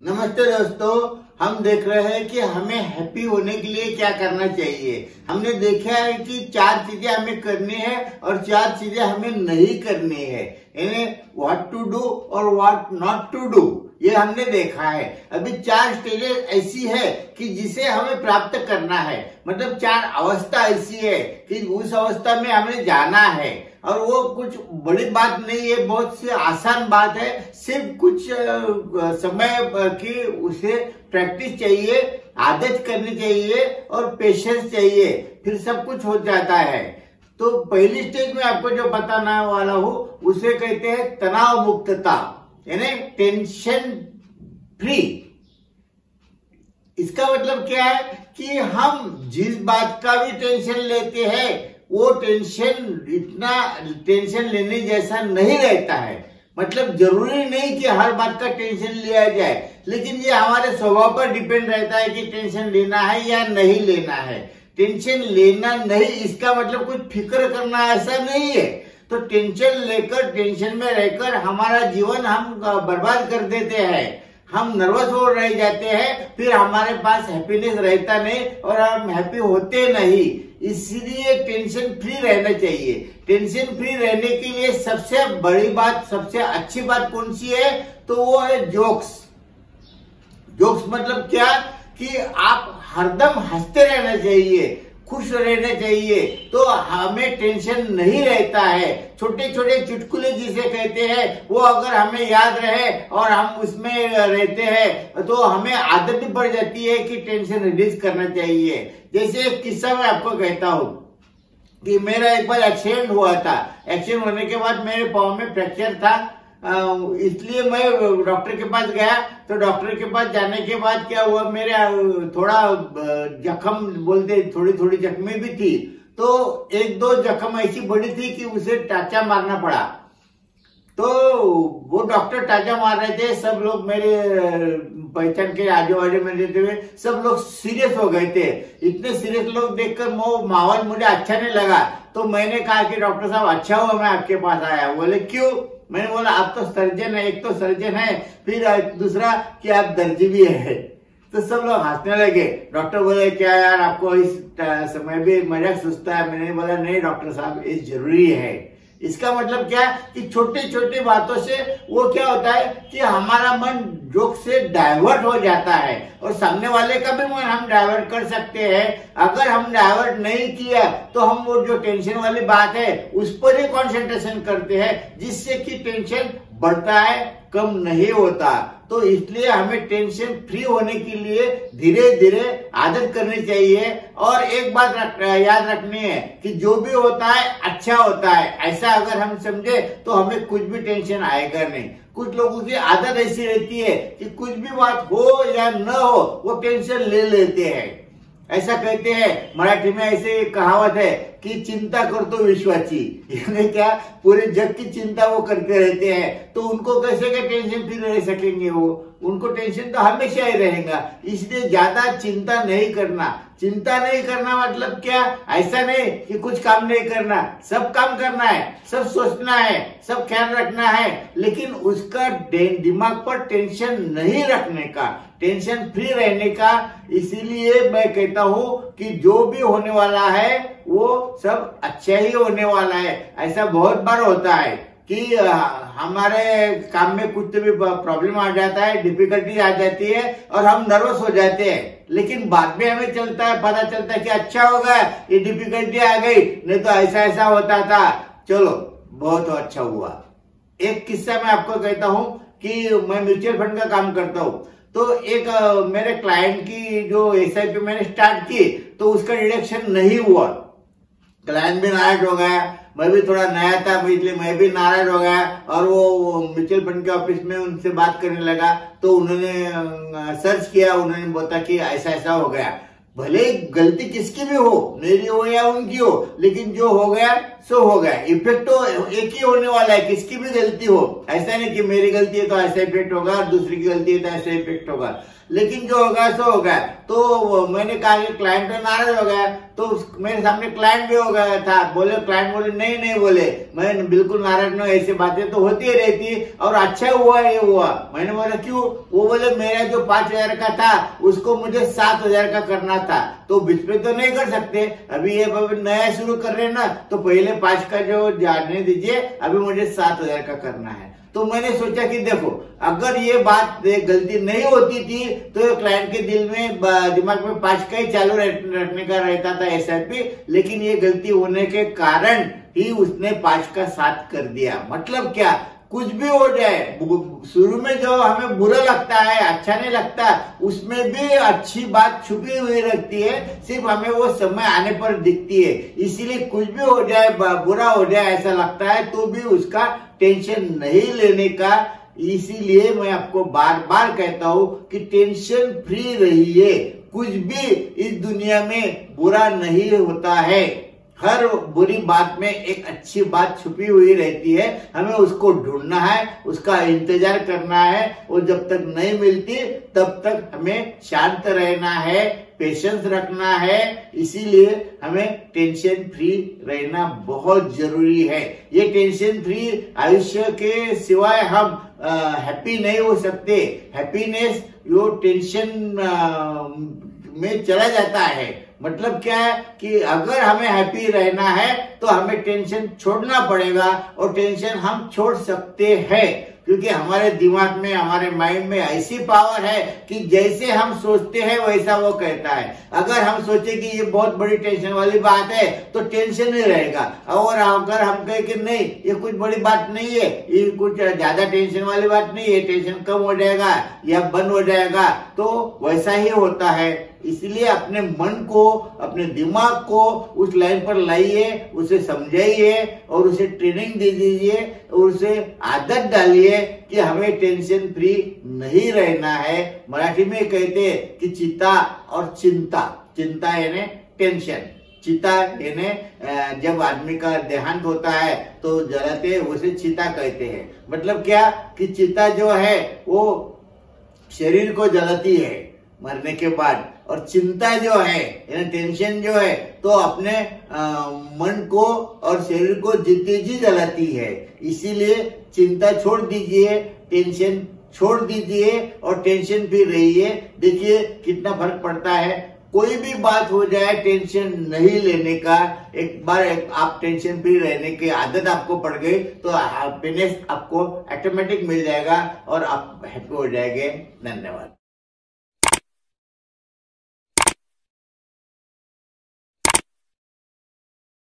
नमस्ते दोस्तों, हम देख रहे हैं कि हमें हैप्पी होने के लिए क्या करना चाहिए। हमने देखा है कि 4 चीजें हमें करनी है और 4 चीजें हमें नहीं करनी है, यानी व्हाट टू डू और व्हाट नॉट टू डू, ये हमने देखा है। अभी 4 स्टेजेस ऐसी है कि जिसे हमें प्राप्त करना है, मतलब 4 अवस्था ऐसी है कि उस अवस्था में हमें जाना है। और वो कुछ बड़ी बात नहीं है, बहुत सी आसान बात है, सिर्फ कुछ समय की उसे प्रैक्टिस चाहिए, आदत करनी चाहिए और पेशेंस चाहिए, फिर सब कुछ हो जाता है। तो पहली स्टेज में आपको जो बताने वाला हूं उसे कहते हैं तनाव मुक्तता, यानी टेंशन फ्री। इसका मतलब क्या है कि हम जिस बात का भी टेंशन लेते हैं वो टेंशन इतना टेंशन लेने जैसा नहीं रहता है। मतलब जरूरी नहीं कि हर बात का टेंशन लिया जाए, लेकिन ये हमारे स्वभाव पर डिपेंड रहता है कि टेंशन लेना है या नहीं लेना है। टेंशन लेना नहीं इसका मतलब कुछ फिक्र करना ऐसा नहीं है। तो टेंशन लेकर, टेंशन में रहकर हमारा जीवन हम बर्बाद कर देते हैं, हम नर्वस हो रह जाते हैं, फिर हमारे पास हैप्पीनेस रहता नहीं और हम हैप्पी होते नहीं। इसलिए टेंशन फ्री रहना चाहिए। टेंशन फ्री रहने के लिए सबसे बड़ी बात, सबसे अच्छी बात कौन सी है, तो वो है जोक्स। जोक्स मतलब क्या कि आप हरदम हंसते रहना चाहिए, खुश रहना चाहिए, तो हमें टेंशन नहीं रहता है। छोटे छोटे चुटकुले जिसे कहते हैं वो अगर हमें याद रहे और हम उसमें रहते हैं तो हमें आदत भी पड़ जाती है कि टेंशन रिलीज करना चाहिए। जैसे एक किस्सा मैं आपको कहता हूँ कि मेरा एक बार एक्सीडेंट हुआ था। एक्सीडेंट होने के बाद मेरे पाँव में फ्रैक्चर था, इसलिए मैं डॉक्टर के पास गया। तो डॉक्टर के पास जाने के बाद क्या हुआ, मेरे थोड़ा जख्म बोलते, थोड़ी थोड़ी जख्मी भी थी। तो 1-2 जख्म ऐसी बड़ी थी कि उसे टाचा मारना पड़ा। तो वो डॉक्टर टाचा मार रहे थे, सब लोग मेरे पहचान के आजू बाजू में रहते हुए सब लोग सीरियस हो गए थे। इतने सीरियस लोग देखकर माहौल मुझे अच्छा नहीं लगा। तो मैंने कहा कि डॉक्टर साहब अच्छा हुआ मैं आपके पास आया। बोले क्यों? मैंने बोला आप तो सर्जन है, एक तो सर्जन है, फिर दूसरा कि आप दर्जी भी है। तो सब लोग हंसने लगे। डॉक्टर बोले क्या यार आपको इस समय भी मजाक सुझता है? मैंने बोला नहीं डॉक्टर साहब, ये जरूरी है। इसका मतलब क्या कि छोटी छोटी बातों से वो क्या होता है कि हमारा मन जोक से डाइवर्ट हो जाता है और सामने वाले का भी मन हम डाइवर्ट कर सकते हैं। अगर हम डाइवर्ट नहीं किया तो हम वो जो टेंशन वाली बात है उस पर ही कंसंट्रेशन करते हैं, जिससे कि टेंशन बढ़ता है, कम नहीं होता। तो इसलिए हमें टेंशन फ्री होने के लिए धीरे धीरे आदत करनी चाहिए। और एक बात याद रखनी है कि जो भी होता है अच्छा होता है, ऐसा अगर हम समझे तो हमें कुछ भी टेंशन आएगा नहीं। कुछ लोगों की आदत ऐसी रहती है कि कुछ भी बात हो या न हो वो टेंशन ले लेते हैं। ऐसा कहते हैं, मराठी में ऐसे कहावत है कि चिंता कर तो विश्वाची, यानी क्या पूरे जग की चिंता वो करते रहते हैं। तो उनको कैसे क्या टेंशन फ्री रह सकेंगे? वो उनको टेंशन तो हमेशा ही रहेगा। इसलिए ज्यादा चिंता नहीं करना। चिंता नहीं करना मतलब क्या? ऐसा नहीं कि कुछ काम नहीं करना, सब काम करना है, सब सोचना है, सब ख्याल रखना है, लेकिन उसका दिमाग पर टेंशन नहीं रखने का, टेंशन फ्री रहने का। इसीलिए मैं कहता हूं कि जो भी होने वाला है वो सब अच्छा ही होने वाला है। ऐसा बहुत बार होता है कि हमारे काम में कुछ तो भी प्रॉब्लम आ जाता है, डिफिकल्टी आ जाती है और हम नर्वस हो जाते हैं, लेकिन बाद में हमें चलता है, पता चलता है कि अच्छा हो गया, ये डिफिकल्टी आ गई, नहीं तो ऐसा ऐसा होता था, चलो बहुत अच्छा हुआ। एक किस्सा मैं आपको कहता हूं कि मैं म्यूचुअल फंड का काम करता हूं। तो एक मेरे क्लाइंट की जो SIP मैंने स्टार्ट की तो उसका डिडक्शन नहीं हुआ। क्लाइंट भी नाराज हो गया, मैं भी थोड़ा नया था इसलिए मैं भी नाराज हो गया। और वो म्यूचुअल फंड के ऑफिस में उनसे बात करने लगा तो उन्होंने सर्च किया, उन्होंने बोला कि ऐसा ऐसा हो गया। भले गलती किसकी भी हो, मेरी हो या उनकी हो, लेकिन जो हो गया सो हो गया। इफेक्ट तो एक ही होने वाला है, किसकी भी गलती हो। ऐसा नहीं कि मेरी गलती है तो ऐसा इफेक्ट होगा और दूसरी की गलती है तो ऐसा इफेक्ट होगा। लेकिन जो होगा सो होगा। तो मैंने कहा कि क्लाइंट तो नाराज हो गया, तो मेरे सामने क्लाइंट भी हो गया था, क्लाइंट बोले नहीं बोले मैं बिल्कुल नाराज नहीं, ऐसी बातें तो होती रहती और अच्छा हुआ ये हुआ। मैंने बोला क्यों? वो बोले मेरा जो 5,000 का था उसको मुझे 7,000 का करना था, तो बीच में तो नहीं कर सकते, अभी ये नया शुरू कर रहे हैं ना, तो पहले 5 का जो जाने दीजिए, अभी मुझे 7,000 का करना है। तो मैंने सोचा कि देखो अगर ये बात गलती नहीं होती थी तो क्लाइंट के दिमाग में 5 का ही चालू रखने का रहता था एसआईपी, लेकिन ये गलती होने के कारण ही उसने 5 का 7 कर दिया। मतलब क्या, कुछ भी हो जाए, शुरू में जो हमें बुरा लगता है, अच्छा नहीं लगता, उसमें भी अच्छी बात छुपी हुई रहती है, सिर्फ हमें वो समय आने पर दिखती है। इसीलिए कुछ भी हो जाए, बुरा हो जाए ऐसा लगता है, तो भी उसका टेंशन नहीं लेने का। इसीलिए मैं आपको बार बार कहता हूं कि टेंशन फ्री रहिए। कुछ भी इस दुनिया में बुरा नहीं होता है, हर बुरी बात में एक अच्छी बात छुपी हुई रहती है, हमें उसको ढूंढना है, उसका इंतजार करना है, और जब तक नहीं मिलती तब तक हमें शांत रहना है, पेशेंस रखना है। इसीलिए हमें टेंशन फ्री रहना बहुत जरूरी है। ये टेंशन फ्री आयुष्य के सिवाय हम हैप्पी नहीं हो सकते। हैप्पीनेस यो टेंशन में चला जाता है। मतलब क्या है कि अगर हमें हैप्पी रहना है तो हमें टेंशन छोड़ना पड़ेगा, और टेंशन हम छोड़ सकते हैं क्योंकि हमारे दिमाग में, हमारे माइंड में ऐसी पावर है कि जैसे हम सोचते हैं वैसा वो कहता है। अगर हम सोचे कि ये बहुत बड़ी टेंशन वाली बात है तो टेंशन नहीं रहेगा, और अगर हम कहें कि नहीं ये कुछ बड़ी बात नहीं है, ये कुछ ज्यादा टेंशन वाली बात नहीं है, टेंशन कम हो जाएगा या बंद हो जाएगा, तो वैसा ही होता है। इसलिए अपने मन को, अपने दिमाग को उस लाइन पर लाइए, उसे समझाइए और उसे ट्रेनिंग दे दीजिए और उसे आदत डालिए कि हमें टेंशन फ्री नहीं रहना है। मराठी में कहते हैं कि चिता और चिंता, चिंता यानी टेंशन, चिता यानी जब आदमी का देहांत होता है तो जलाते हैं, उसे चिता कहते हैं। मतलब क्या कि चिता जो है वो शरीर को जलाती है मरने के बाद, और चिंता जो है यानी टेंशन जो है तो अपने मन को और शरीर को जीते जी जलाती है। इसीलिए चिंता छोड़ दीजिए, टेंशन छोड़ दीजिए और टेंशन फ्री रहिए। देखिए कितना फर्क पड़ता है। कोई भी बात हो जाए टेंशन नहीं लेने का। एक बार आप टेंशन फ्री रहने की आदत आपको पड़ गई तो हैप्पीनेस आपको ऑटोमेटिक मिल जाएगा और आप हैप्पी हो जाएंगे। धन्यवाद।